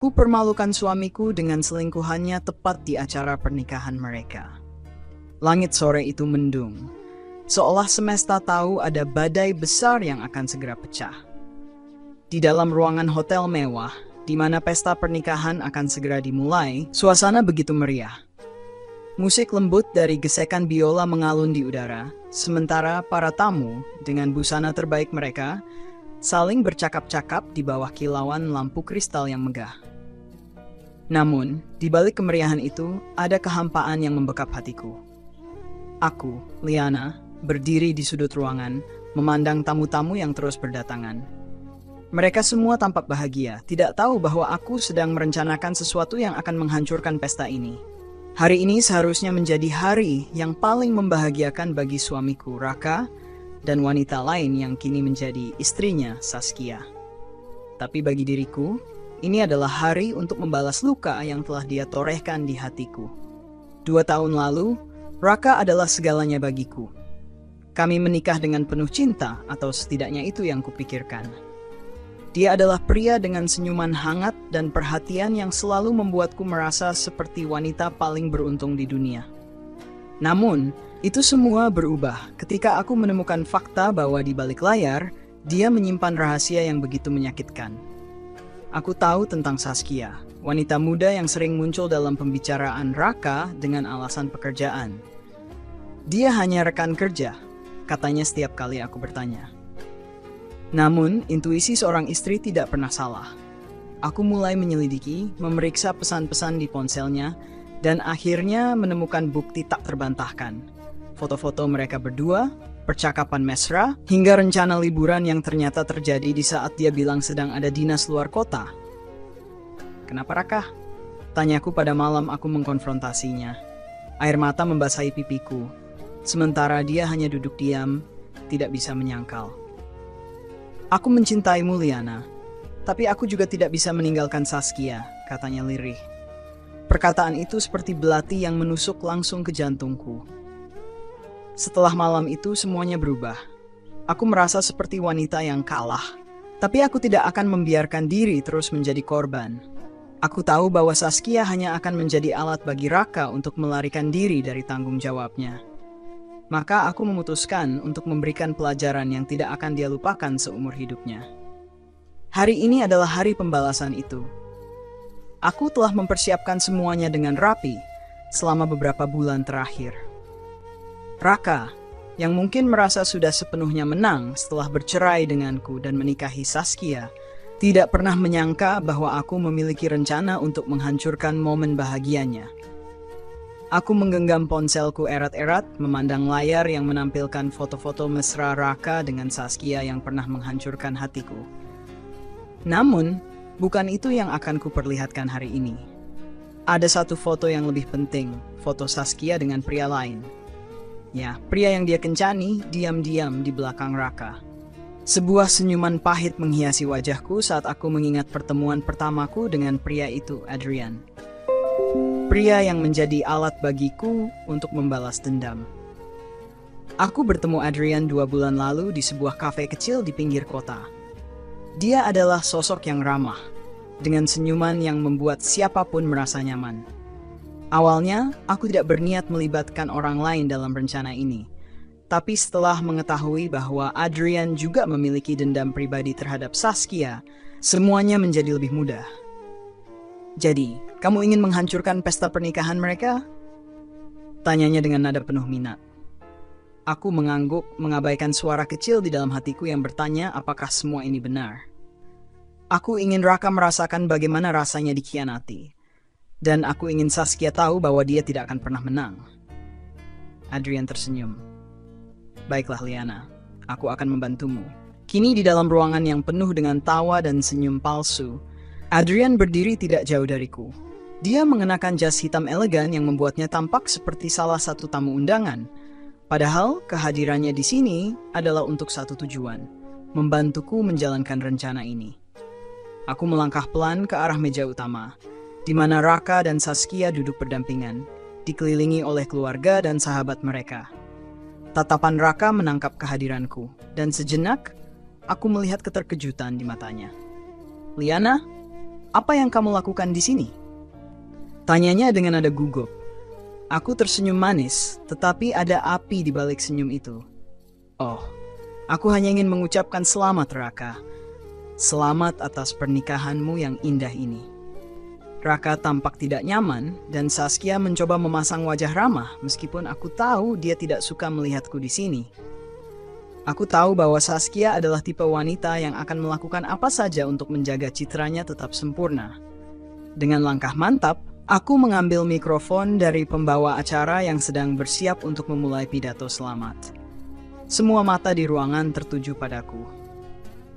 Ku permalukan suamiku dengan selingkuhannya tepat di acara pernikahan mereka. Langit sore itu mendung, seolah semesta tahu ada badai besar yang akan segera pecah. Di dalam ruangan hotel mewah, di mana pesta pernikahan akan segera dimulai, suasana begitu meriah. Musik lembut dari gesekan biola mengalun di udara, sementara para tamu dengan busana terbaik mereka saling bercakap-cakap di bawah kilauan lampu kristal yang megah. Namun, di balik kemeriahan itu, ada kehampaan yang membekap hatiku. Aku, Liana, berdiri di sudut ruangan, memandang tamu-tamu yang terus berdatangan. Mereka semua tampak bahagia, tidak tahu bahwa aku sedang merencanakan sesuatu yang akan menghancurkan pesta ini. Hari ini seharusnya menjadi hari yang paling membahagiakan bagi suamiku, Raka, dan wanita lain yang kini menjadi istrinya, Saskia. Tapi bagi diriku, ini adalah hari untuk membalas luka yang telah dia torehkan di hatiku. 2 tahun lalu, Raka adalah segalanya bagiku. Kami menikah dengan penuh cinta, atau setidaknya itu yang kupikirkan. Dia adalah pria dengan senyuman hangat dan perhatian yang selalu membuatku merasa seperti wanita paling beruntung di dunia. Namun, itu semua berubah ketika aku menemukan fakta bahwa di balik layar, dia menyimpan rahasia yang begitu menyakitkan. Aku tahu tentang Saskia, wanita muda yang sering muncul dalam pembicaraan Raka dengan alasan pekerjaan. Dia hanya rekan kerja, katanya setiap kali aku bertanya. Namun, intuisi seorang istri tidak pernah salah. Aku mulai menyelidiki, memeriksa pesan-pesan di ponselnya, dan akhirnya menemukan bukti tak terbantahkan. Foto-foto mereka berdua, percakapan mesra, hingga rencana liburan yang ternyata terjadi di saat dia bilang sedang ada dinas luar kota. "Kenapa, Raka?" tanyaku pada malam aku mengkonfrontasinya. Air mata membasahi pipiku, sementara dia hanya duduk diam, tidak bisa menyangkal. "Aku mencintaimu, Liana, tapi aku juga tidak bisa meninggalkan Saskia," katanya lirih. Perkataan itu seperti belati yang menusuk langsung ke jantungku. Setelah malam itu semuanya berubah. Aku merasa seperti wanita yang kalah, tapi aku tidak akan membiarkan diri terus menjadi korban. Aku tahu bahwa Saskia hanya akan menjadi alat bagi Raka untuk melarikan diri dari tanggung jawabnya. Maka aku memutuskan untuk memberikan pelajaran yang tidak akan dia lupakan seumur hidupnya. Hari ini adalah hari pembalasan itu. Aku telah mempersiapkan semuanya dengan rapi selama beberapa bulan terakhir. Raka, yang mungkin merasa sudah sepenuhnya menang setelah bercerai denganku dan menikahi Saskia, tidak pernah menyangka bahwa aku memiliki rencana untuk menghancurkan momen bahagianya. Aku menggenggam ponselku erat-erat, memandang layar yang menampilkan foto-foto mesra Raka dengan Saskia yang pernah menghancurkan hatiku. Namun, bukan itu yang akan kuperlihatkan hari ini. Ada satu foto yang lebih penting, foto Saskia dengan pria lain. Ya, pria yang dia kencani diam-diam di belakang Raka. Sebuah senyuman pahit menghiasi wajahku saat aku mengingat pertemuan pertamaku dengan pria itu, Adrian. Pria yang menjadi alat bagiku untuk membalas dendam. Aku bertemu Adrian 2 bulan lalu di sebuah kafe kecil di pinggir kota. Dia adalah sosok yang ramah, dengan senyuman yang membuat siapapun merasa nyaman. Awalnya, aku tidak berniat melibatkan orang lain dalam rencana ini. Tapi setelah mengetahui bahwa Adrian juga memiliki dendam pribadi terhadap Saskia, semuanya menjadi lebih mudah. "Jadi, kamu ingin menghancurkan pesta pernikahan mereka?" tanyanya dengan nada penuh minat. Aku mengangguk, mengabaikan suara kecil di dalam hatiku yang bertanya apakah semua ini benar. Aku ingin Raka merasakan bagaimana rasanya dikhianati. Dan aku ingin Saskia tahu bahwa dia tidak akan pernah menang. Adrian tersenyum. "Baiklah, Liana, aku akan membantumu." Kini di dalam ruangan yang penuh dengan tawa dan senyum palsu, Adrian berdiri tidak jauh dariku. Dia mengenakan jas hitam elegan yang membuatnya tampak seperti salah satu tamu undangan. Padahal kehadirannya di sini adalah untuk satu tujuan, membantuku menjalankan rencana ini. Aku melangkah pelan ke arah meja utama, di mana Raka dan Saskia duduk berdampingan, dikelilingi oleh keluarga dan sahabat mereka. Tatapan Raka menangkap kehadiranku, dan sejenak aku melihat keterkejutan di matanya. "Liana?" Apa yang kamu lakukan di sini? Tanyanya dengan nada gugup. Aku tersenyum manis, tetapi ada api di balik senyum itu. Oh, aku hanya ingin mengucapkan selamat, Raka. Selamat atas pernikahanmu yang indah ini. Raka tampak tidak nyaman, dan Saskia mencoba memasang wajah ramah meskipun aku tahu dia tidak suka melihatku di sini. Aku tahu bahwa Saskia adalah tipe wanita yang akan melakukan apa saja untuk menjaga citranya tetap sempurna. Dengan langkah mantap, aku mengambil mikrofon dari pembawa acara yang sedang bersiap untuk memulai pidato selamat. Semua mata di ruangan tertuju padaku.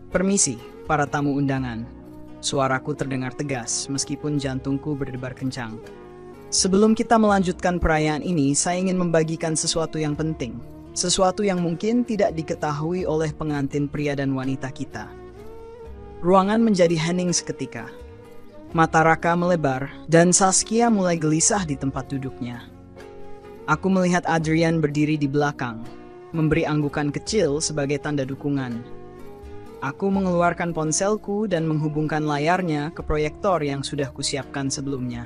Permisi, para tamu undangan. Suaraku terdengar tegas meskipun jantungku berdebar kencang. Sebelum kita melanjutkan perayaan ini, saya ingin membagikan sesuatu yang penting. Sesuatu yang mungkin tidak diketahui oleh pengantin pria dan wanita kita. Ruangan menjadi hening seketika. Mata Raka melebar dan Saskia mulai gelisah di tempat duduknya. Aku melihat Adrian berdiri di belakang, memberi anggukan kecil sebagai tanda dukungan. Aku mengeluarkan ponselku dan menghubungkan layarnya ke proyektor yang sudah kusiapkan sebelumnya.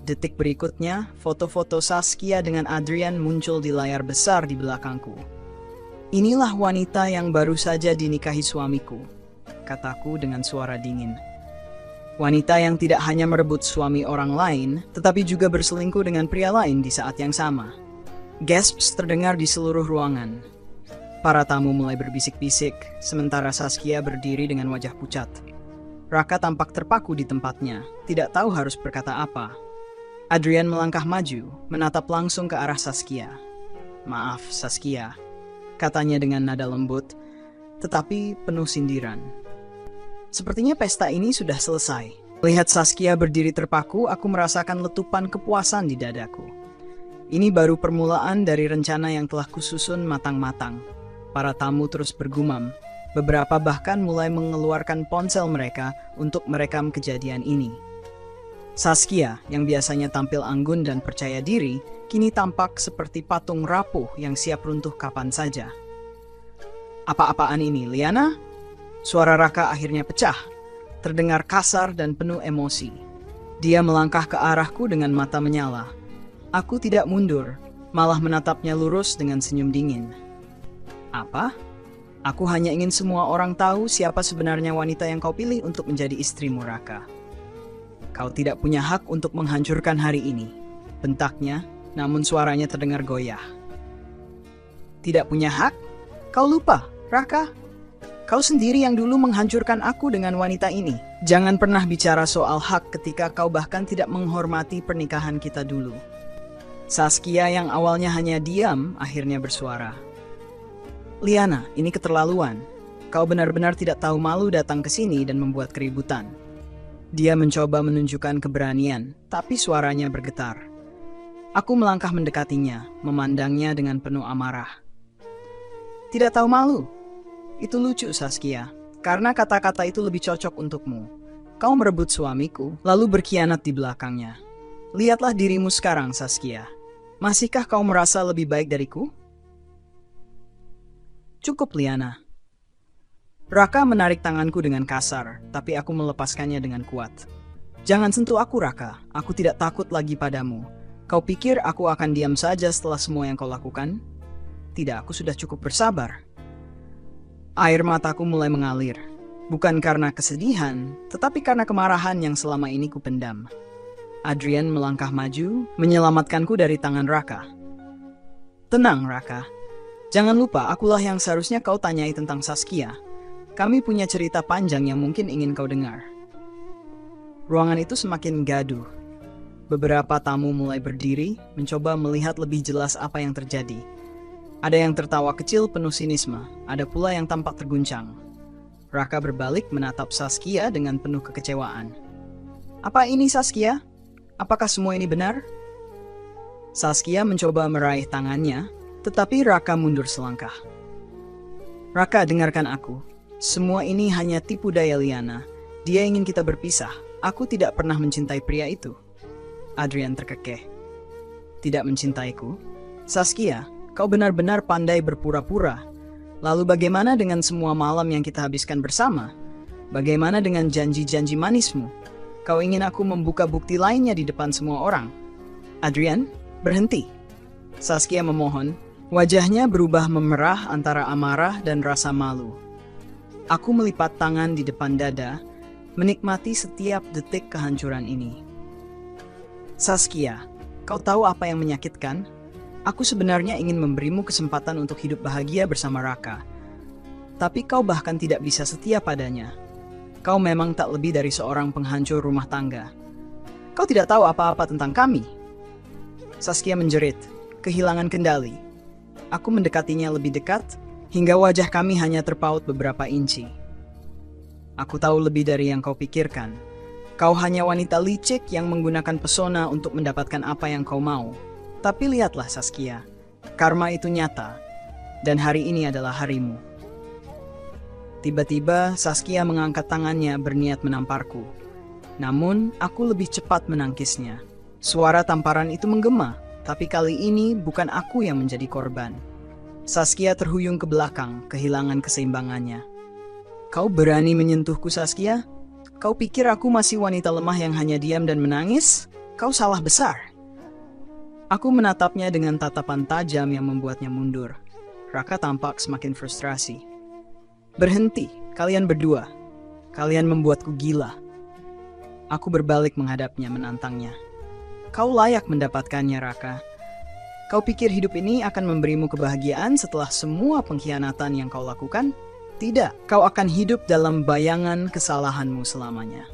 Detik berikutnya, foto-foto Saskia dengan Adrian muncul di layar besar di belakangku. Inilah wanita yang baru saja dinikahi suamiku, kataku dengan suara dingin. Wanita yang tidak hanya merebut suami orang lain, tetapi juga berselingkuh dengan pria lain di saat yang sama. Gasps terdengar di seluruh ruangan. Para tamu mulai berbisik-bisik, sementara Saskia berdiri dengan wajah pucat. Raka tampak terpaku di tempatnya, tidak tahu harus berkata apa. Adrian melangkah maju, menatap langsung ke arah Saskia. "Maaf, Saskia," katanya dengan nada lembut, tetapi penuh sindiran. Sepertinya pesta ini sudah selesai. Melihat Saskia berdiri terpaku, aku merasakan letupan kepuasan di dadaku. Ini baru permulaan dari rencana yang telah kususun matang-matang. Para tamu terus bergumam. Beberapa bahkan mulai mengeluarkan ponsel mereka untuk merekam kejadian ini. Saskia, yang biasanya tampil anggun dan percaya diri, kini tampak seperti patung rapuh yang siap runtuh kapan saja. "Apa-apaan ini, Liana?" Suara Raka akhirnya pecah, terdengar kasar dan penuh emosi. Dia melangkah ke arahku dengan mata menyala. Aku tidak mundur, malah menatapnya lurus dengan senyum dingin. "Apa? Aku hanya ingin semua orang tahu siapa sebenarnya wanita yang kau pilih untuk menjadi istrimu, Raka. Kau tidak punya hak untuk menghancurkan hari ini," bentaknya, namun suaranya terdengar goyah. "Tidak punya hak? Kau lupa, Raka? Kau sendiri yang dulu menghancurkan aku dengan wanita ini. Jangan pernah bicara soal hak ketika kau bahkan tidak menghormati pernikahan kita dulu." Saskia yang awalnya hanya diam, akhirnya bersuara. "Liana, ini keterlaluan. Kau benar-benar tidak tahu malu datang ke sini dan membuat keributan." Dia mencoba menunjukkan keberanian, tapi suaranya bergetar. Aku melangkah mendekatinya, memandangnya dengan penuh amarah. "Tidak tahu malu? Itu lucu, Saskia, karena kata-kata itu lebih cocok untukmu. Kau merebut suamiku, lalu berkhianat di belakangnya. Lihatlah dirimu sekarang, Saskia. Masihkah kau merasa lebih baik dariku?" "Cukup, Liana." Raka menarik tanganku dengan kasar, tapi aku melepaskannya dengan kuat. "Jangan sentuh aku, Raka. Aku tidak takut lagi padamu. Kau pikir aku akan diam saja setelah semua yang kau lakukan? Tidak, aku sudah cukup bersabar." Air mataku mulai mengalir. Bukan karena kesedihan, tetapi karena kemarahan yang selama ini kupendam. Adrian melangkah maju, menyelamatkanku dari tangan Raka. "Tenang, Raka. Jangan lupa, akulah yang seharusnya kau tanyai tentang Saskia. Kami punya cerita panjang yang mungkin ingin kau dengar." Ruangan itu semakin gaduh. Beberapa tamu mulai berdiri, mencoba melihat lebih jelas apa yang terjadi. Ada yang tertawa kecil penuh sinisme, ada pula yang tampak terguncang. Raka berbalik menatap Saskia dengan penuh kekecewaan. "Apa ini, Saskia? Apakah semua ini benar?" Saskia mencoba meraih tangannya, tetapi Raka mundur selangkah. "Raka, dengarkan aku. Semua ini hanya tipu daya Liana. Dia ingin kita berpisah. Aku tidak pernah mencintai pria itu." Adrian terkekeh. "Tidak mencintaiku? Saskia, kau benar-benar pandai berpura-pura. Lalu bagaimana dengan semua malam yang kita habiskan bersama? Bagaimana dengan janji-janji manismu? Kau ingin aku membuka bukti lainnya di depan semua orang? Adrian, berhenti. Saskia memohon. Wajahnya berubah memerah antara amarah dan rasa malu. Aku melipat tangan di depan dada, menikmati setiap detik kehancuran ini. Saskia, kau tahu apa yang menyakitkan? Aku sebenarnya ingin memberimu kesempatan untuk hidup bahagia bersama Raka. Tapi kau bahkan tidak bisa setia padanya. Kau memang tak lebih dari seorang penghancur rumah tangga. Kau tidak tahu apa-apa tentang kami. Saskia menjerit, kehilangan kendali. Aku mendekatinya lebih dekat, hingga wajah kami hanya terpaut beberapa inci. Aku tahu lebih dari yang kau pikirkan. Kau hanya wanita licik yang menggunakan pesona untuk mendapatkan apa yang kau mau. Tapi lihatlah Saskia, karma itu nyata, dan hari ini adalah harimu. Tiba-tiba Saskia mengangkat tangannya berniat menamparku. Namun aku lebih cepat menangkisnya. Suara tamparan itu menggema. Tapi kali ini bukan aku yang menjadi korban. Saskia terhuyung ke belakang, kehilangan keseimbangannya. Kau berani menyentuhku, Saskia? Kau pikir aku masih wanita lemah yang hanya diam dan menangis? Kau salah besar. Aku menatapnya dengan tatapan tajam yang membuatnya mundur. Raka tampak semakin frustrasi. Berhenti, kalian berdua. Kalian membuatku gila. Aku berbalik menghadapnya, menantangnya. Kau layak mendapatkannya, Raka. Kau pikir hidup ini akan memberimu kebahagiaan setelah semua pengkhianatan yang kau lakukan? Tidak, kau akan hidup dalam bayangan kesalahanmu selamanya.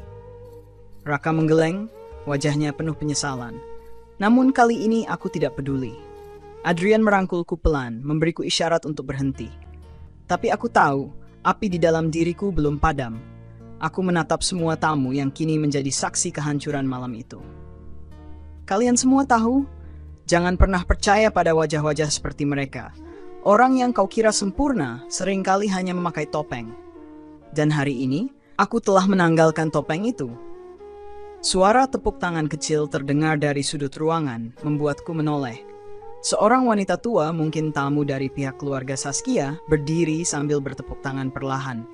Raka menggeleng, wajahnya penuh penyesalan. Namun kali ini aku tidak peduli. Adrian merangkulku pelan, memberiku isyarat untuk berhenti. Tapi aku tahu, api di dalam diriku belum padam. Aku menatap semua tamu yang kini menjadi saksi kehancuran malam itu. Kalian semua tahu, jangan pernah percaya pada wajah-wajah seperti mereka. Orang yang kau kira sempurna seringkali hanya memakai topeng. Dan hari ini, aku telah menanggalkan topeng itu. Suara tepuk tangan kecil terdengar dari sudut ruangan, membuatku menoleh. Seorang wanita tua, mungkin tamu dari pihak keluarga Saskia, berdiri sambil bertepuk tangan perlahan.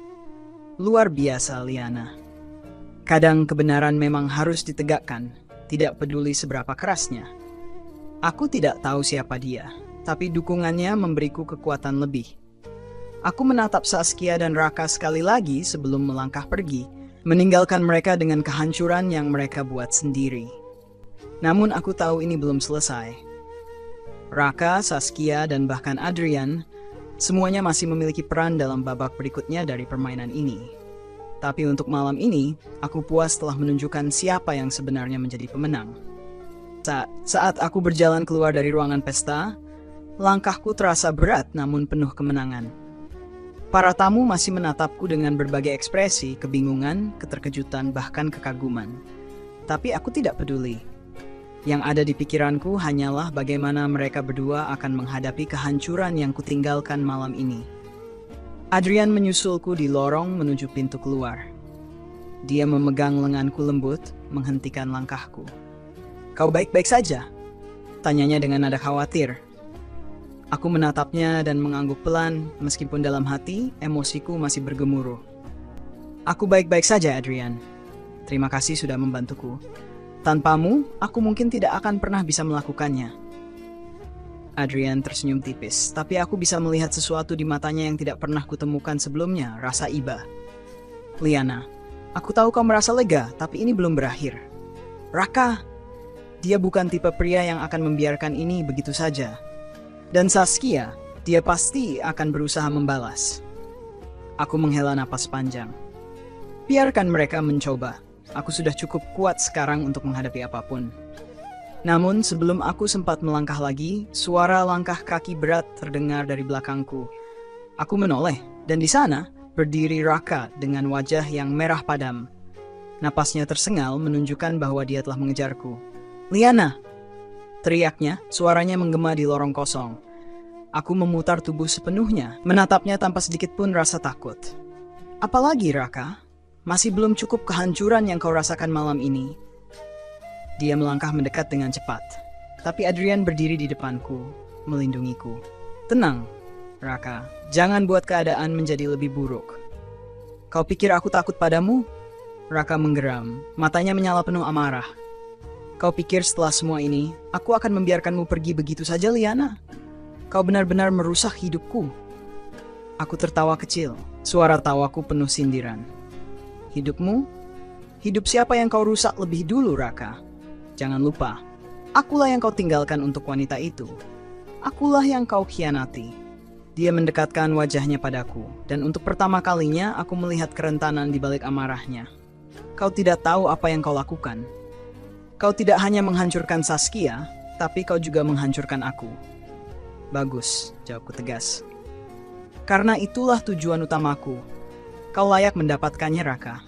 Luar biasa, Liana. Kadang kebenaran memang harus ditegakkan. Tidak peduli seberapa kerasnya. Aku tidak tahu siapa dia, tapi dukungannya memberiku kekuatan lebih. Aku menatap Saskia dan Raka sekali lagi sebelum melangkah pergi, meninggalkan mereka dengan kehancuran yang mereka buat sendiri. Namun aku tahu ini belum selesai. Raka, Saskia, dan bahkan Adrian, semuanya masih memiliki peran dalam babak berikutnya dari permainan ini. Tapi untuk malam ini, aku puas telah menunjukkan siapa yang sebenarnya menjadi pemenang. Saat aku berjalan keluar dari ruangan pesta, langkahku terasa berat namun penuh kemenangan. Para tamu masih menatapku dengan berbagai ekspresi, kebingungan, keterkejutan, bahkan kekaguman. Tapi aku tidak peduli. Yang ada di pikiranku hanyalah bagaimana mereka berdua akan menghadapi kehancuran yang kutinggalkan malam ini. Adrian menyusulku di lorong menuju pintu keluar. Dia memegang lenganku lembut, menghentikan langkahku. Kau baik-baik saja? Tanyanya dengan nada khawatir. Aku menatapnya dan mengangguk pelan, meskipun dalam hati emosiku masih bergemuruh. Aku baik-baik saja, Adrian. Terima kasih sudah membantuku. Tanpamu, aku mungkin tidak akan pernah bisa melakukannya. Adrian tersenyum tipis, tapi aku bisa melihat sesuatu di matanya yang tidak pernah kutemukan sebelumnya, rasa iba. Liana, aku tahu kau merasa lega, tapi ini belum berakhir. Raka, dia bukan tipe pria yang akan membiarkan ini begitu saja. Dan Saskia, dia pasti akan berusaha membalas. Aku menghela napas panjang. Biarkan mereka mencoba. Aku sudah cukup kuat sekarang untuk menghadapi apapun. Namun sebelum aku sempat melangkah lagi, suara langkah kaki berat terdengar dari belakangku. Aku menoleh, dan di sana berdiri Raka dengan wajah yang merah padam. Napasnya tersengal menunjukkan bahwa dia telah mengejarku. Liana! Teriaknya, suaranya menggema di lorong kosong. Aku memutar tubuh sepenuhnya, menatapnya tanpa sedikit pun rasa takut. Apalagi Raka? Masih belum cukup kehancuran yang kau rasakan malam ini. Dia melangkah mendekat dengan cepat. Tapi Adrian berdiri di depanku, melindungiku. Tenang, Raka. Jangan buat keadaan menjadi lebih buruk. Kau pikir aku takut padamu? Raka menggeram, matanya menyala penuh amarah. Kau pikir setelah semua ini, aku akan membiarkanmu pergi begitu saja, Liana? Kau benar-benar merusak hidupku. Aku tertawa kecil, suara tawaku penuh sindiran. Hidupmu? Hidup siapa yang kau rusak lebih dulu, Raka? Jangan lupa, akulah yang kau tinggalkan untuk wanita itu. Akulah yang kau khianati. Dia mendekatkan wajahnya padaku, dan untuk pertama kalinya aku melihat kerentanan di balik amarahnya. Kau tidak tahu apa yang kau lakukan. Kau tidak hanya menghancurkan Saskia, tapi kau juga menghancurkan aku. Bagus, jawabku tegas. Karena itulah tujuan utamaku. Kau layak mendapatkannya, Raka.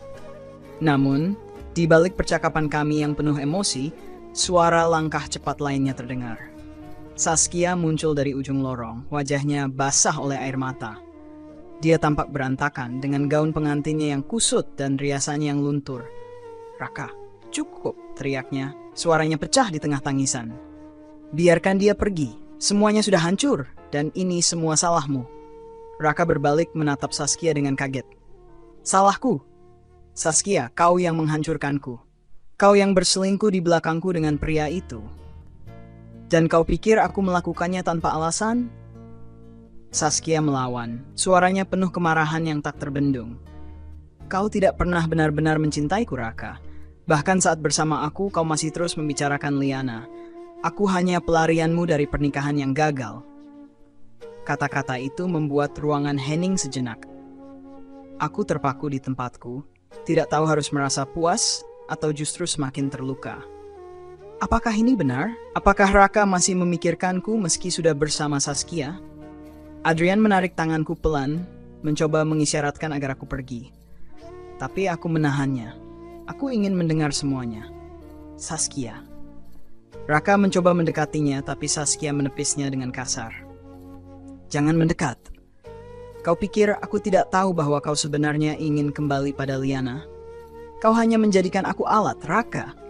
Namun, di balik percakapan kami yang penuh emosi, suara langkah cepat lainnya terdengar. Saskia muncul dari ujung lorong, wajahnya basah oleh air mata. Dia tampak berantakan dengan gaun pengantinnya yang kusut dan riasannya yang luntur. Raka, cukup, teriaknya. Suaranya pecah di tengah tangisan. Biarkan dia pergi, semuanya sudah hancur, dan ini semua salahmu. Raka berbalik menatap Saskia dengan kaget. Salahku? Saskia, kau yang menghancurkanku. Kau yang berselingkuh di belakangku dengan pria itu. Dan kau pikir aku melakukannya tanpa alasan? Saskia melawan, suaranya penuh kemarahan yang tak terbendung. Kau tidak pernah benar-benar mencintaiku, Raka. Bahkan saat bersama aku, kau masih terus membicarakan Liana. Aku hanya pelarianmu dari pernikahan yang gagal. Kata-kata itu membuat ruangan hening sejenak. Aku terpaku di tempatku, tidak tahu harus merasa puas atau justru semakin terluka. Apakah ini benar? Apakah Raka masih memikirkanku meski sudah bersama Saskia? Adrian menarik tanganku pelan, mencoba mengisyaratkan agar aku pergi. Tapi aku menahannya. Aku ingin mendengar semuanya. Saskia. Raka mencoba mendekatinya, tapi Saskia menepisnya dengan kasar. Jangan mendekat. Kau pikir aku tidak tahu bahwa kau sebenarnya ingin kembali pada Liana? Kau hanya menjadikan aku alat, Raka.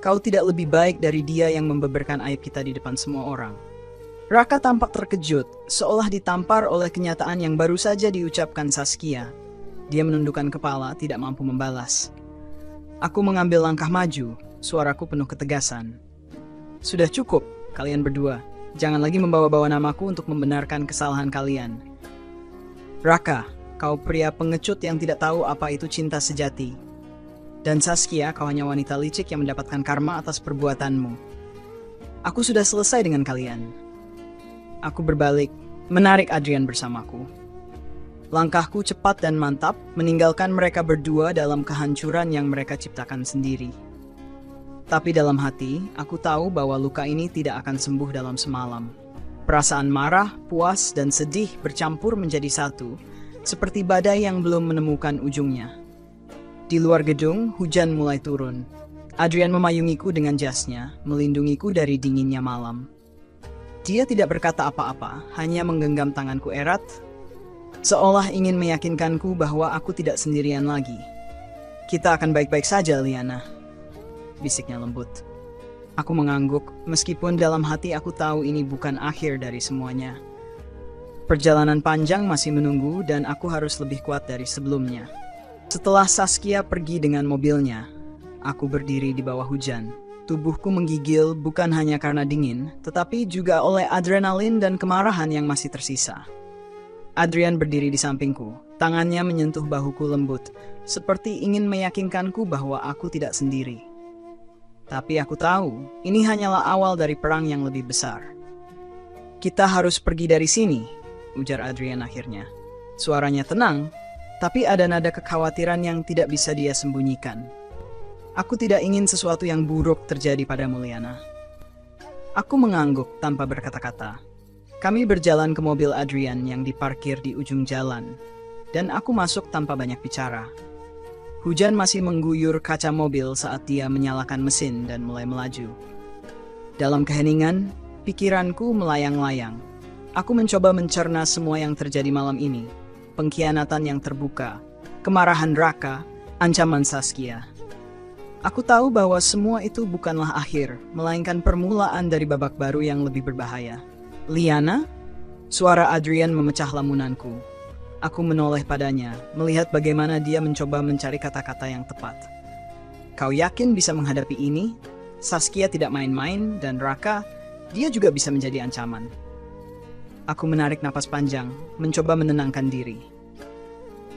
Kau tidak lebih baik dari dia yang membeberkan aib kita di depan semua orang. Raka tampak terkejut, seolah ditampar oleh kenyataan yang baru saja diucapkan Saskia. Dia menundukkan kepala, tidak mampu membalas. Aku mengambil langkah maju, suaraku penuh ketegasan. Sudah cukup, kalian berdua. Jangan lagi membawa-bawa namaku untuk membenarkan kesalahan kalian. Raka, kau pria pengecut yang tidak tahu apa itu cinta sejati. Dan Saskia, kau hanya wanita licik yang mendapatkan karma atas perbuatanmu. Aku sudah selesai dengan kalian. Aku berbalik, menarik Adrian bersamaku. Langkahku cepat dan mantap, meninggalkan mereka berdua dalam kehancuran yang mereka ciptakan sendiri. Tapi dalam hati, aku tahu bahwa luka ini tidak akan sembuh dalam semalam. Perasaan marah, puas, dan sedih bercampur menjadi satu, seperti badai yang belum menemukan ujungnya. Di luar gedung, hujan mulai turun. Adrian memayungiku dengan jasnya, melindungiku dari dinginnya malam. Dia tidak berkata apa-apa, hanya menggenggam tanganku erat, seolah ingin meyakinkanku bahwa aku tidak sendirian lagi. Kita akan baik-baik saja, Liana, bisiknya lembut. Aku mengangguk, meskipun dalam hati aku tahu ini bukan akhir dari semuanya. Perjalanan panjang masih menunggu dan aku harus lebih kuat dari sebelumnya. Setelah Saskia pergi dengan mobilnya, aku berdiri di bawah hujan. Tubuhku menggigil bukan hanya karena dingin, tetapi juga oleh adrenalin dan kemarahan yang masih tersisa. Adrian berdiri di sampingku, tangannya menyentuh bahuku lembut, seperti ingin meyakinkanku bahwa aku tidak sendiri. Tapi aku tahu, ini hanyalah awal dari perang yang lebih besar. Kita harus pergi dari sini, ujar Adrian akhirnya. Suaranya tenang, tapi ada nada kekhawatiran yang tidak bisa dia sembunyikan. Aku tidak ingin sesuatu yang buruk terjadi padamu, Liana. Aku mengangguk tanpa berkata-kata. Kami berjalan ke mobil Adrian yang diparkir di ujung jalan, dan aku masuk tanpa banyak bicara. Hujan masih mengguyur kaca mobil saat dia menyalakan mesin dan mulai melaju. Dalam keheningan, pikiranku melayang-layang. Aku mencoba mencerna semua yang terjadi malam ini. Pengkhianatan yang terbuka, kemarahan Raka, ancaman Saskia. Aku tahu bahwa semua itu bukanlah akhir, melainkan permulaan dari babak baru yang lebih berbahaya. Liana? Suara Adrian memecah lamunanku. Aku menoleh padanya, melihat bagaimana dia mencoba mencari kata-kata yang tepat. Kau yakin bisa menghadapi ini? Saskia tidak main-main dan Raka, dia juga bisa menjadi ancaman. Aku menarik napas panjang, mencoba menenangkan diri.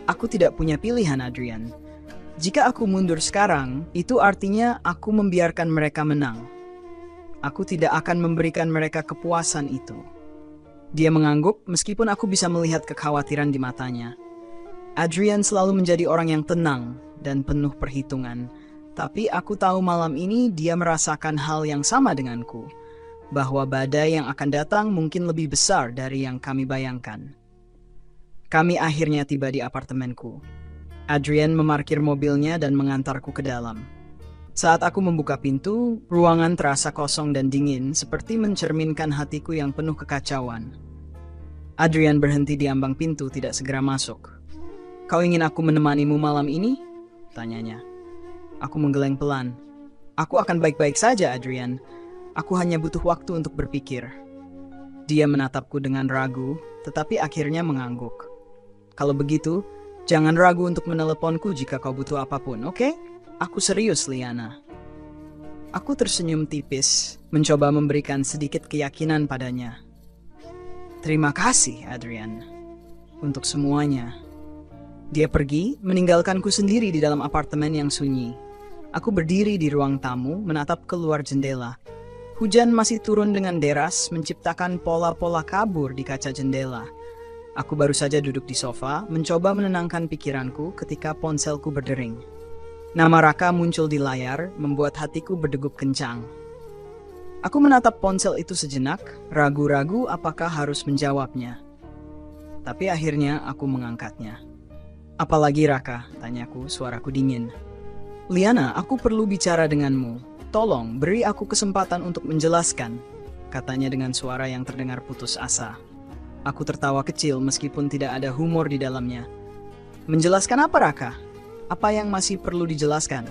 Aku tidak punya pilihan, Adrian. Jika aku mundur sekarang, itu artinya aku membiarkan mereka menang. Aku tidak akan memberikan mereka kepuasan itu. Dia mengangguk meskipun aku bisa melihat kekhawatiran di matanya. Adrian selalu menjadi orang yang tenang dan penuh perhitungan. Tapi aku tahu malam ini dia merasakan hal yang sama denganku. Bahwa badai yang akan datang mungkin lebih besar dari yang kami bayangkan. Kami akhirnya tiba di apartemenku. Adrian memarkir mobilnya dan mengantarku ke dalam. Saat aku membuka pintu, ruangan terasa kosong dan dingin seperti mencerminkan hatiku yang penuh kekacauan. Adrian berhenti di ambang pintu, tidak segera masuk. Kau ingin aku menemanimu malam ini? Tanyanya. Aku menggeleng pelan. Aku akan baik-baik saja, Adrian. Aku hanya butuh waktu untuk berpikir. Dia menatapku dengan ragu, tetapi akhirnya mengangguk. Kalau begitu, jangan ragu untuk meneleponku jika kau butuh apapun, oke? Aku serius, Liana. Aku tersenyum tipis, mencoba memberikan sedikit keyakinan padanya. Terima kasih, Adrian, untuk semuanya. Dia pergi, meninggalkanku sendiri di dalam apartemen yang sunyi. Aku berdiri di ruang tamu, menatap keluar jendela. Hujan masih turun dengan deras, menciptakan pola-pola kabur di kaca jendela. Aku baru saja duduk di sofa, mencoba menenangkan pikiranku ketika ponselku berdering. Nama Raka muncul di layar, membuat hatiku berdegup kencang. Aku menatap ponsel itu sejenak, ragu-ragu apakah harus menjawabnya. Tapi akhirnya aku mengangkatnya. Apalagi Raka, tanyaku, suaraku dingin. Liana, aku perlu bicara denganmu. Tolong, beri aku kesempatan untuk menjelaskan, katanya dengan suara yang terdengar putus asa. Aku tertawa kecil meskipun tidak ada humor di dalamnya. Menjelaskan apa, Raka? Apa yang masih perlu dijelaskan?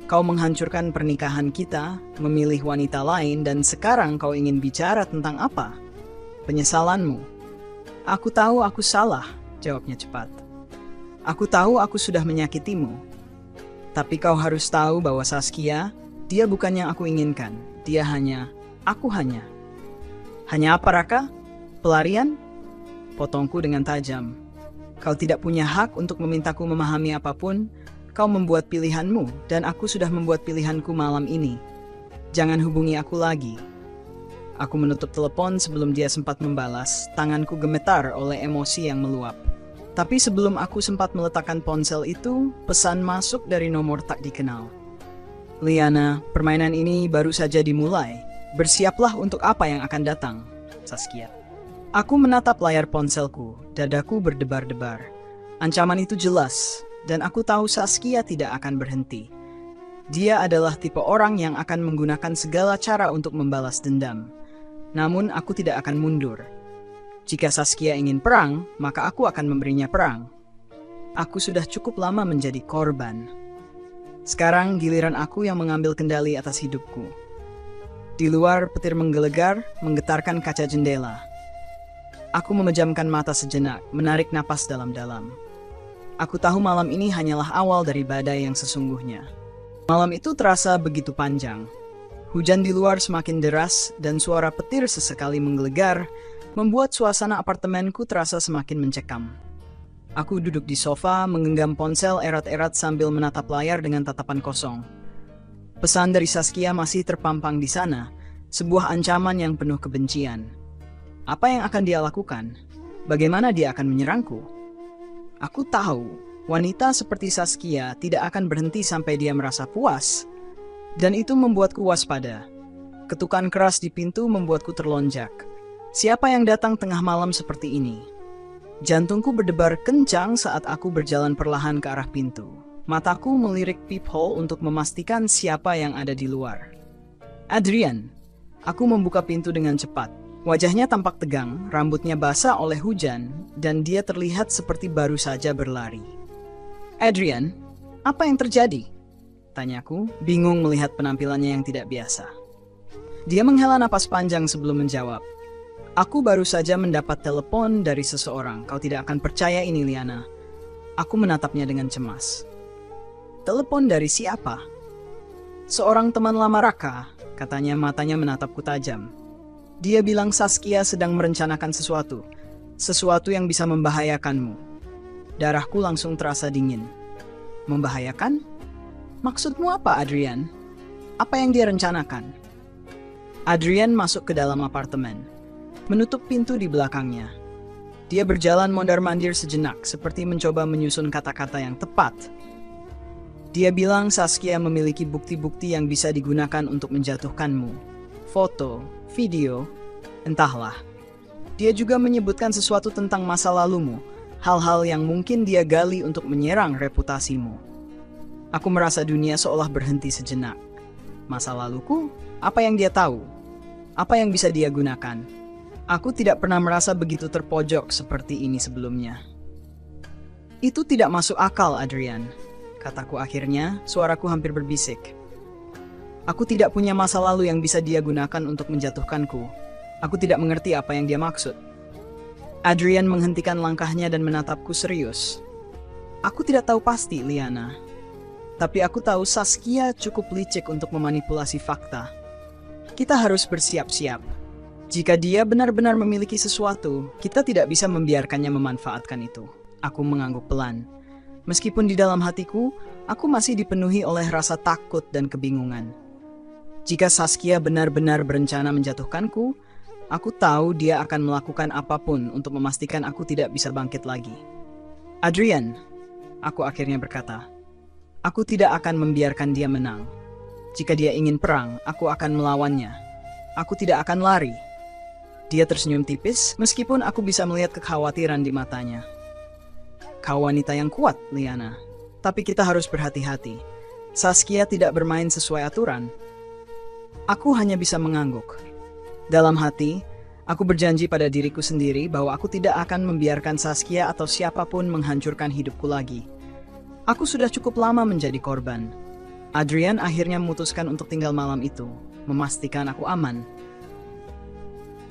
Kau menghancurkan pernikahan kita, memilih wanita lain, dan sekarang kau ingin bicara tentang apa? Penyesalanmu. Aku tahu aku salah, jawabnya cepat. Aku tahu aku sudah menyakitimu. Tapi kau harus tahu bahwa Saskia, dia bukan yang aku inginkan. Dia aku hanya. Hanya apa, Raka? Pelarian? Potongku dengan tajam. Kau tidak punya hak untuk memintaku memahami apapun. Kau membuat pilihanmu, dan aku sudah membuat pilihanku malam ini. Jangan hubungi aku lagi. Aku menutup telepon sebelum dia sempat membalas. Tanganku gemetar oleh emosi yang meluap. Tapi sebelum aku sempat meletakkan ponsel itu, pesan masuk dari nomor tak dikenal. Liana, permainan ini baru saja dimulai. Bersiaplah untuk apa yang akan datang, Saskia. Aku menatap layar ponselku, dadaku berdebar-debar. Ancaman itu jelas, dan aku tahu Saskia tidak akan berhenti. Dia adalah tipe orang yang akan menggunakan segala cara untuk membalas dendam. Namun aku tidak akan mundur. Jika Saskia ingin perang, maka aku akan memberinya perang. Aku sudah cukup lama menjadi korban. Sekarang giliran aku yang mengambil kendali atas hidupku. Di luar petir menggelegar, menggetarkan kaca jendela. Aku memejamkan mata sejenak, menarik napas dalam-dalam. Aku tahu malam ini hanyalah awal dari badai yang sesungguhnya. Malam itu terasa begitu panjang. Hujan di luar semakin deras dan suara petir sesekali menggelegar, membuat suasana apartemenku terasa semakin mencekam. Aku duduk di sofa, menggenggam ponsel erat-erat sambil menatap layar dengan tatapan kosong. Pesan dari Saskia masih terpampang di sana, sebuah ancaman yang penuh kebencian. Apa yang akan dia lakukan? Bagaimana dia akan menyerangku? Aku tahu, wanita seperti Saskia tidak akan berhenti sampai dia merasa puas. Dan itu membuatku waspada. Ketukan keras di pintu membuatku terlonjak. Siapa yang datang tengah malam seperti ini? Jantungku berdebar kencang saat aku berjalan perlahan ke arah pintu. Mataku melirik peephole untuk memastikan siapa yang ada di luar. Adrian. Aku membuka pintu dengan cepat. Wajahnya tampak tegang, rambutnya basah oleh hujan, dan dia terlihat seperti baru saja berlari. Adrian, apa yang terjadi? Tanyaku, bingung melihat penampilannya yang tidak biasa. Dia menghela napas panjang sebelum menjawab. Aku baru saja mendapat telepon dari seseorang. Kau tidak akan percaya ini, Liana. Aku menatapnya dengan cemas. Telepon dari siapa? Seorang teman lama Raka, katanya, matanya menatapku tajam. Dia bilang Saskia sedang merencanakan sesuatu yang bisa membahayakanmu. Darahku langsung terasa dingin. Membahayakan? Maksudmu apa, Adrian? Apa yang dia rencanakan? Adrian masuk ke dalam apartemen, menutup pintu di belakangnya. Dia berjalan mondar-mandir sejenak, seperti mencoba menyusun kata-kata yang tepat. Dia bilang Saskia memiliki bukti-bukti yang bisa digunakan untuk menjatuhkanmu. Foto, video, entahlah. Dia juga menyebutkan sesuatu tentang masa lalumu, hal-hal yang mungkin dia gali untuk menyerang reputasimu. Aku merasa dunia seolah berhenti sejenak. Masa laluku? Apa yang dia tahu? Apa yang bisa dia gunakan? Aku tidak pernah merasa begitu terpojok seperti ini sebelumnya. Itu tidak masuk akal, Adrian, kataku akhirnya, suaraku hampir berbisik. Aku tidak punya masa lalu yang bisa dia gunakan untuk menjatuhkanku. Aku tidak mengerti apa yang dia maksud. Adrian menghentikan langkahnya dan menatapku serius. Aku tidak tahu pasti, Liana. Tapi aku tahu Saskia cukup licik untuk memanipulasi fakta. Kita harus bersiap-siap. Jika dia benar-benar memiliki sesuatu, kita tidak bisa membiarkannya memanfaatkan itu. Aku mengangguk pelan. Meskipun di dalam hatiku, aku masih dipenuhi oleh rasa takut dan kebingungan. Jika Saskia benar-benar berencana menjatuhkanku, aku tahu dia akan melakukan apapun untuk memastikan aku tidak bisa bangkit lagi. Adrian, aku akhirnya berkata, aku tidak akan membiarkan dia menang. Jika dia ingin perang, aku akan melawannya. Aku tidak akan lari. Dia tersenyum tipis, meskipun aku bisa melihat kekhawatiran di matanya. Kau wanita yang kuat, Liana. Tapi kita harus berhati-hati. Saskia tidak bermain sesuai aturan. Aku hanya bisa mengangguk. Dalam hati, aku berjanji pada diriku sendiri bahwa aku tidak akan membiarkan Saskia atau siapapun menghancurkan hidupku lagi. Aku sudah cukup lama menjadi korban. Adrian akhirnya memutuskan untuk tinggal malam itu, memastikan aku aman.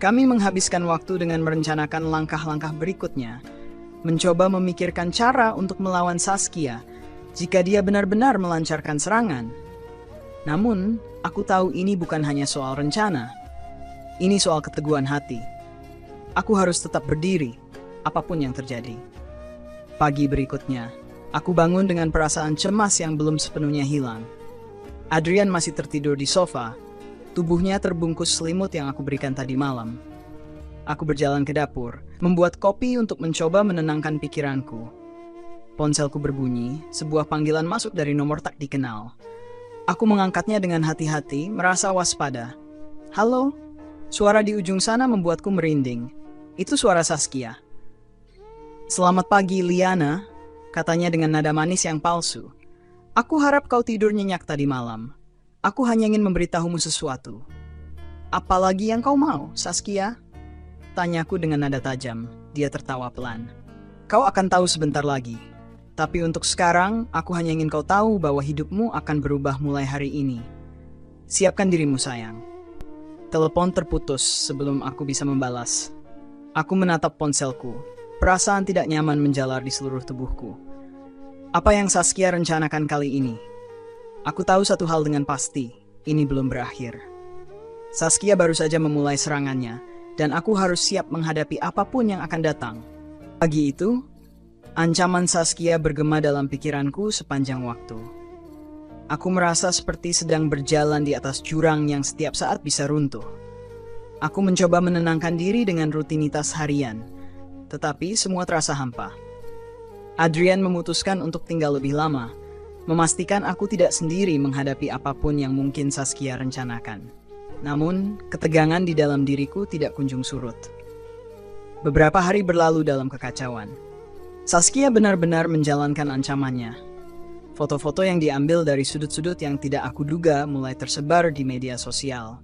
Kami menghabiskan waktu dengan merencanakan langkah-langkah berikutnya, mencoba memikirkan cara untuk melawan Saskia jika dia benar-benar melancarkan serangan. Namun, aku tahu ini bukan hanya soal rencana. Ini soal keteguhan hati. Aku harus tetap berdiri, apapun yang terjadi. Pagi berikutnya, aku bangun dengan perasaan cemas yang belum sepenuhnya hilang. Adrian masih tertidur di sofa. Tubuhnya terbungkus selimut yang aku berikan tadi malam. Aku berjalan ke dapur, membuat kopi untuk mencoba menenangkan pikiranku. Ponselku berbunyi, sebuah panggilan masuk dari nomor tak dikenal. Aku mengangkatnya dengan hati-hati, merasa waspada. Halo? Suara di ujung sana membuatku merinding. Itu suara Saskia. Selamat pagi, Liana, katanya dengan nada manis yang palsu. Aku harap kau tidur nyenyak tadi malam. Aku hanya ingin memberitahumu sesuatu. Apalagi yang kau mau, Saskia? Tanyaku dengan nada tajam. Dia tertawa pelan. Kau akan tahu sebentar lagi. Tapi untuk sekarang, aku hanya ingin kau tahu bahwa hidupmu akan berubah mulai hari ini. Siapkan dirimu, sayang. Telepon terputus sebelum aku bisa membalas. Aku menatap ponselku. Perasaan tidak nyaman menjalar di seluruh tubuhku. Apa yang Saskia rencanakan kali ini? Aku tahu satu hal dengan pasti, ini belum berakhir. Saskia baru saja memulai serangannya, dan aku harus siap menghadapi apapun yang akan datang. Pagi itu, ancaman Saskia bergema dalam pikiranku sepanjang waktu. Aku merasa seperti sedang berjalan di atas jurang yang setiap saat bisa runtuh. Aku mencoba menenangkan diri dengan rutinitas harian, tetapi semua terasa hampa. Adrian memutuskan untuk tinggal lebih lama, memastikan aku tidak sendiri menghadapi apapun yang mungkin Saskia rencanakan. Namun, ketegangan di dalam diriku tidak kunjung surut. Beberapa hari berlalu dalam kekacauan. Saskia benar-benar menjalankan ancamannya. Foto-foto yang diambil dari sudut-sudut yang tidak aku duga mulai tersebar di media sosial.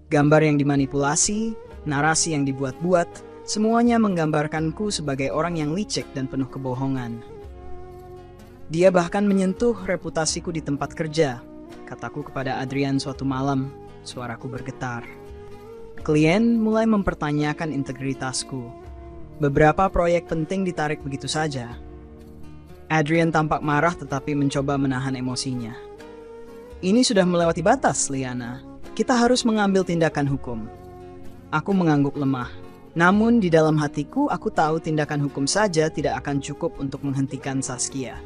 Gambar yang dimanipulasi, narasi yang dibuat-buat, semuanya menggambarkanku sebagai orang yang licik dan penuh kebohongan. Dia bahkan menyentuh reputasiku di tempat kerja, kataku kepada Adrian suatu malam, suaraku bergetar. Klien mulai mempertanyakan integritasku. Beberapa proyek penting ditarik begitu saja. Adrian tampak marah tetapi mencoba menahan emosinya. Ini sudah melewati batas, Liana. Kita harus mengambil tindakan hukum. Aku mengangguk lemah. Namun di dalam hatiku aku tahu tindakan hukum saja tidak akan cukup untuk menghentikan Saskia.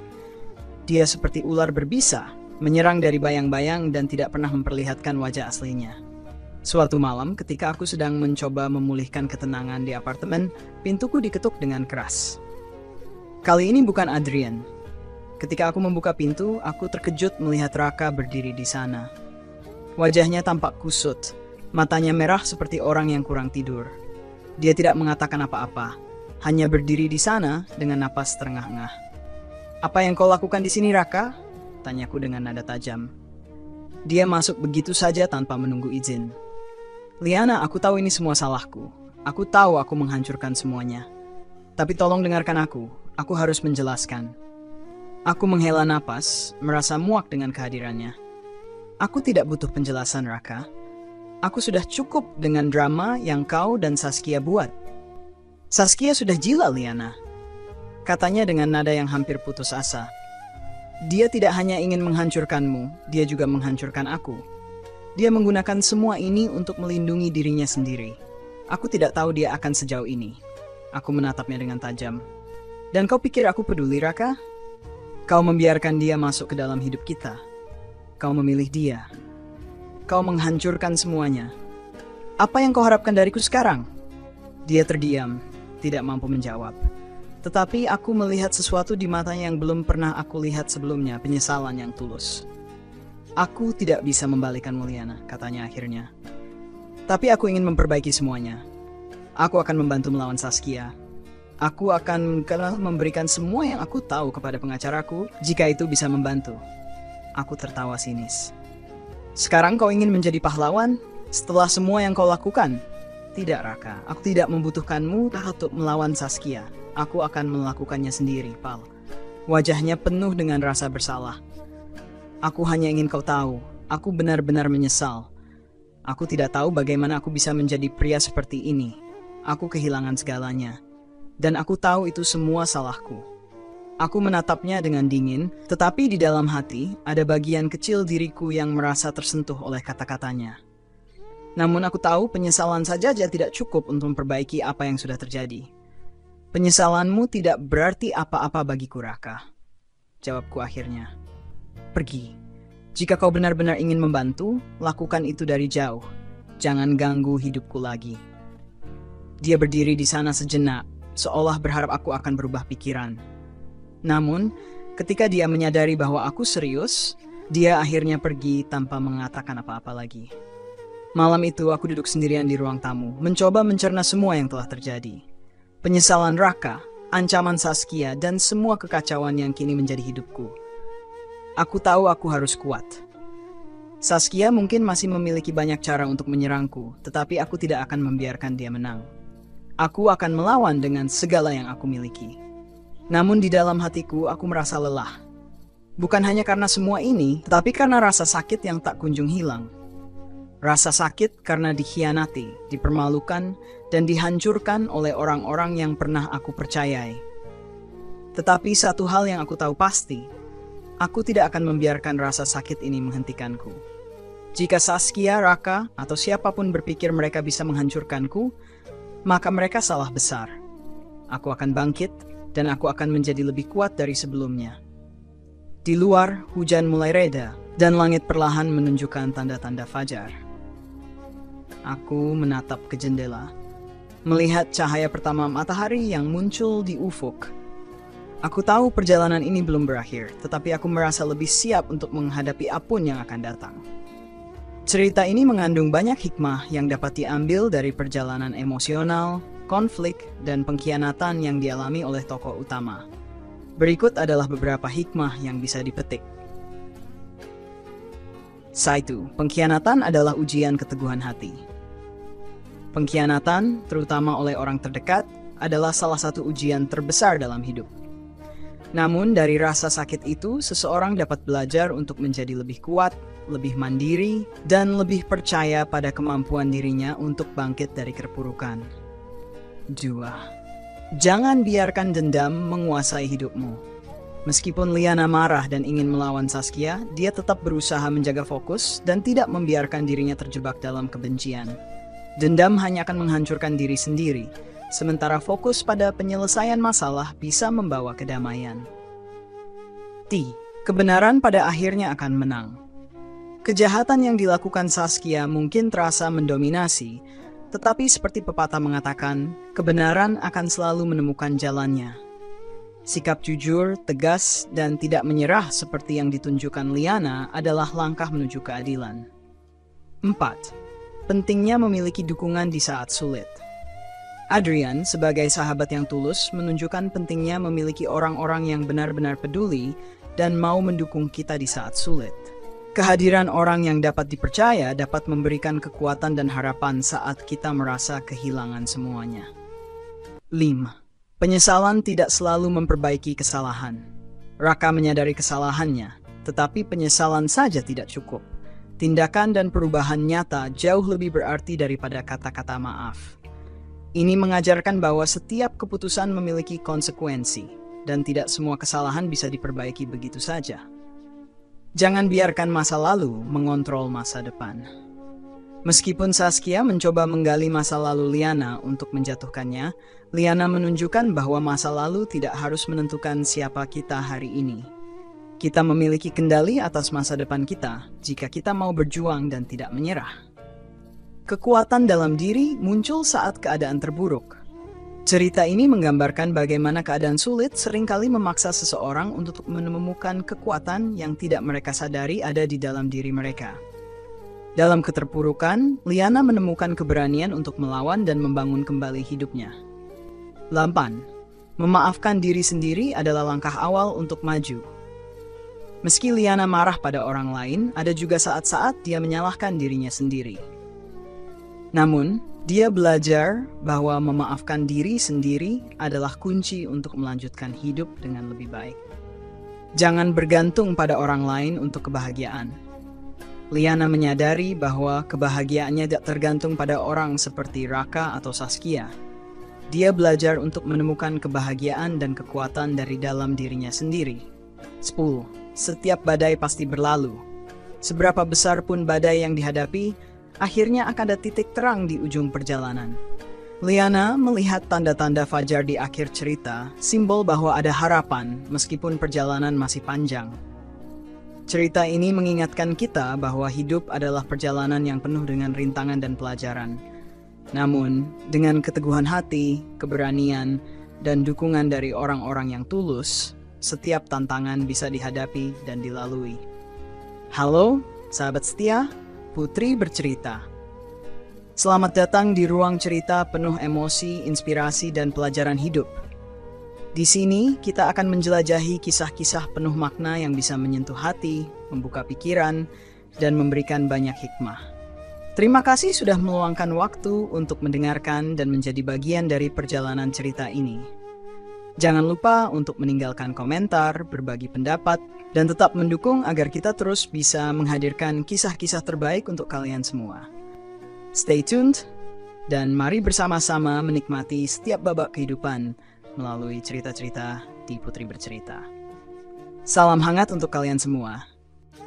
Dia seperti ular berbisa, menyerang dari bayang-bayang dan tidak pernah memperlihatkan wajah aslinya. Suatu malam ketika aku sedang mencoba memulihkan ketenangan di apartemen, pintuku diketuk dengan keras. Kali ini bukan Adrian. Ketika aku membuka pintu, aku terkejut melihat Raka berdiri di sana. Wajahnya tampak kusut, matanya merah seperti orang yang kurang tidur. Dia tidak mengatakan apa-apa, hanya berdiri di sana dengan napas terengah-engah. "Apa yang kau lakukan di sini, Raka?" tanyaku dengan nada tajam. Dia masuk begitu saja tanpa menunggu izin. "Liana, aku tahu ini semua salahku. Aku tahu aku menghancurkan semuanya. Tapi tolong dengarkan aku harus menjelaskan." Aku menghela napas, merasa muak dengan kehadirannya. "Aku tidak butuh penjelasan, Raka. Aku sudah cukup dengan drama yang kau dan Saskia buat." "Saskia sudah gila, Liana," katanya dengan nada yang hampir putus asa. "Dia tidak hanya ingin menghancurkanmu, dia juga menghancurkan aku. Dia menggunakan semua ini untuk melindungi dirinya sendiri. Aku tidak tahu dia akan sejauh ini." Aku menatapnya dengan tajam. "Dan kau pikir aku peduli, Raka? Kau membiarkan dia masuk ke dalam hidup kita. Kau memilih dia. Kau menghancurkan semuanya. Apa yang kau harapkan dariku sekarang?" Dia terdiam, tidak mampu menjawab. Tetapi aku melihat sesuatu di matanya yang belum pernah aku lihat sebelumnya, penyesalan yang tulus. "Aku tidak bisa membalikanmu, Liana," katanya akhirnya. "Tapi aku ingin memperbaiki semuanya. Aku akan membantu melawan Saskia. Aku akan memberikan semua yang aku tahu kepada pengacaraku jika itu bisa membantu." Aku tertawa sinis. "Sekarang kau ingin menjadi pahlawan setelah semua yang kau lakukan?" "Tidak, Raka. Aku tidak membutuhkanmu untuk melawan Saskia. Aku akan melakukannya sendiri, Pal." Wajahnya penuh dengan rasa bersalah. "Aku hanya ingin kau tahu, aku benar-benar menyesal. Aku tidak tahu bagaimana aku bisa menjadi pria seperti ini. Aku kehilangan segalanya. Dan aku tahu itu semua salahku." Aku menatapnya dengan dingin, tetapi di dalam hati ada bagian kecil diriku yang merasa tersentuh oleh kata-katanya. Namun aku tahu penyesalan saja tidak cukup untuk memperbaiki apa yang sudah terjadi. "Penyesalanmu tidak berarti apa-apa bagiku, Raka," jawabku akhirnya. "Pergi. Jika kau benar-benar ingin membantu, lakukan itu dari jauh. Jangan ganggu hidupku lagi." Dia berdiri di sana sejenak, seolah berharap aku akan berubah pikiran. Namun, ketika dia menyadari bahwa aku serius, dia akhirnya pergi tanpa mengatakan apa-apa lagi. Malam itu aku duduk sendirian di ruang tamu, mencoba mencerna semua yang telah terjadi. Penyesalan Raka, ancaman Saskia, dan semua kekacauan yang kini menjadi hidupku. Aku tahu aku harus kuat. Saskia mungkin masih memiliki banyak cara untuk menyerangku, tetapi aku tidak akan membiarkan dia menang. Aku akan melawan dengan segala yang aku miliki. Namun di dalam hatiku aku merasa lelah. Bukan hanya karena semua ini, tetapi karena rasa sakit yang tak kunjung hilang. Rasa sakit karena dikhianati, dipermalukan, dan dihancurkan oleh orang-orang yang pernah aku percayai. Tetapi satu hal yang aku tahu pasti, aku tidak akan membiarkan rasa sakit ini menghentikanku. Jika Saskia, Raka, atau siapapun berpikir mereka bisa menghancurkanku, maka mereka salah besar. Aku akan bangkit, dan aku akan menjadi lebih kuat dari sebelumnya. Di luar, hujan mulai reda, dan langit perlahan menunjukkan tanda-tanda fajar. Aku menatap ke jendela, melihat cahaya pertama matahari yang muncul di ufuk. Aku tahu perjalanan ini belum berakhir, tetapi aku merasa lebih siap untuk menghadapi apapun yang akan datang. Cerita ini mengandung banyak hikmah yang dapat diambil dari perjalanan emosional, konflik, dan pengkhianatan yang dialami oleh tokoh utama. Berikut adalah beberapa hikmah yang bisa dipetik. 1. Pengkhianatan adalah ujian keteguhan hati. Pengkhianatan, terutama oleh orang terdekat, adalah salah satu ujian terbesar dalam hidup. Namun dari rasa sakit itu, seseorang dapat belajar untuk menjadi lebih kuat, lebih mandiri, dan lebih percaya pada kemampuan dirinya untuk bangkit dari keterpurukan. 2. Jangan biarkan dendam menguasai hidupmu. Meskipun Liana marah dan ingin melawan Saskia, dia tetap berusaha menjaga fokus dan tidak membiarkan dirinya terjebak dalam kebencian. Dendam hanya akan menghancurkan diri sendiri, sementara fokus pada penyelesaian masalah bisa membawa kedamaian. Kebenaran pada akhirnya akan menang. Kejahatan yang dilakukan Saskia mungkin terasa mendominasi, tetapi seperti pepatah mengatakan, kebenaran akan selalu menemukan jalannya. Sikap jujur, tegas, dan tidak menyerah seperti yang ditunjukkan Liana adalah langkah menuju keadilan. 4. Pentingnya memiliki dukungan di saat sulit. Adrian, sebagai sahabat yang tulus, menunjukkan pentingnya memiliki orang-orang yang benar-benar peduli dan mau mendukung kita di saat sulit. Kehadiran orang yang dapat dipercaya dapat memberikan kekuatan dan harapan saat kita merasa kehilangan semuanya. 5. Penyesalan tidak selalu memperbaiki kesalahan. Raka menyadari kesalahannya, tetapi penyesalan saja tidak cukup. Tindakan dan perubahan nyata jauh lebih berarti daripada kata-kata maaf. Ini mengajarkan bahwa setiap keputusan memiliki konsekuensi, dan tidak semua kesalahan bisa diperbaiki begitu saja. Jangan biarkan masa lalu mengontrol masa depan. Meskipun Saskia mencoba menggali masa lalu Liana untuk menjatuhkannya, Liana menunjukkan bahwa masa lalu tidak harus menentukan siapa kita hari ini. Kita memiliki kendali atas masa depan kita jika kita mau berjuang dan tidak menyerah. Kekuatan dalam diri muncul saat keadaan terburuk. Cerita ini menggambarkan bagaimana keadaan sulit seringkali memaksa seseorang untuk menemukan kekuatan yang tidak mereka sadari ada di dalam diri mereka. Dalam keterpurukan, Liana menemukan keberanian untuk melawan dan membangun kembali hidupnya. 8. Memaafkan diri sendiri adalah langkah awal untuk maju. Meski Liana marah pada orang lain, ada juga saat-saat dia menyalahkan dirinya sendiri. Namun, dia belajar bahwa memaafkan diri sendiri adalah kunci untuk melanjutkan hidup dengan lebih baik. Jangan bergantung pada orang lain untuk kebahagiaan. Liana menyadari bahwa kebahagiaannya tidak tergantung pada orang seperti Raka atau Saskia. Dia belajar untuk menemukan kebahagiaan dan kekuatan dari dalam dirinya sendiri. 10. Setiap badai pasti berlalu. Seberapa besar pun badai yang dihadapi, akhirnya akan ada titik terang di ujung perjalanan. Liana melihat tanda-tanda fajar di akhir cerita, simbol bahwa ada harapan meskipun perjalanan masih panjang. Cerita ini mengingatkan kita bahwa hidup adalah perjalanan yang penuh dengan rintangan dan pelajaran. Namun, dengan keteguhan hati, keberanian, dan dukungan dari orang-orang yang tulus, setiap tantangan bisa dihadapi dan dilalui. Halo, sahabat setia, Putri bercerita. Selamat datang di ruang cerita penuh emosi, inspirasi, dan pelajaran hidup. Di sini, kita akan menjelajahi kisah-kisah penuh makna yang bisa menyentuh hati, membuka pikiran, dan memberikan banyak hikmah. Terima kasih sudah meluangkan waktu untuk mendengarkan dan menjadi bagian dari perjalanan cerita ini. Jangan lupa untuk meninggalkan komentar, berbagi pendapat, dan tetap mendukung agar kita terus bisa menghadirkan kisah-kisah terbaik untuk kalian semua. Stay tuned, dan mari bersama-sama menikmati setiap babak kehidupan melalui cerita-cerita di Putri Bercerita. Salam hangat untuk kalian semua.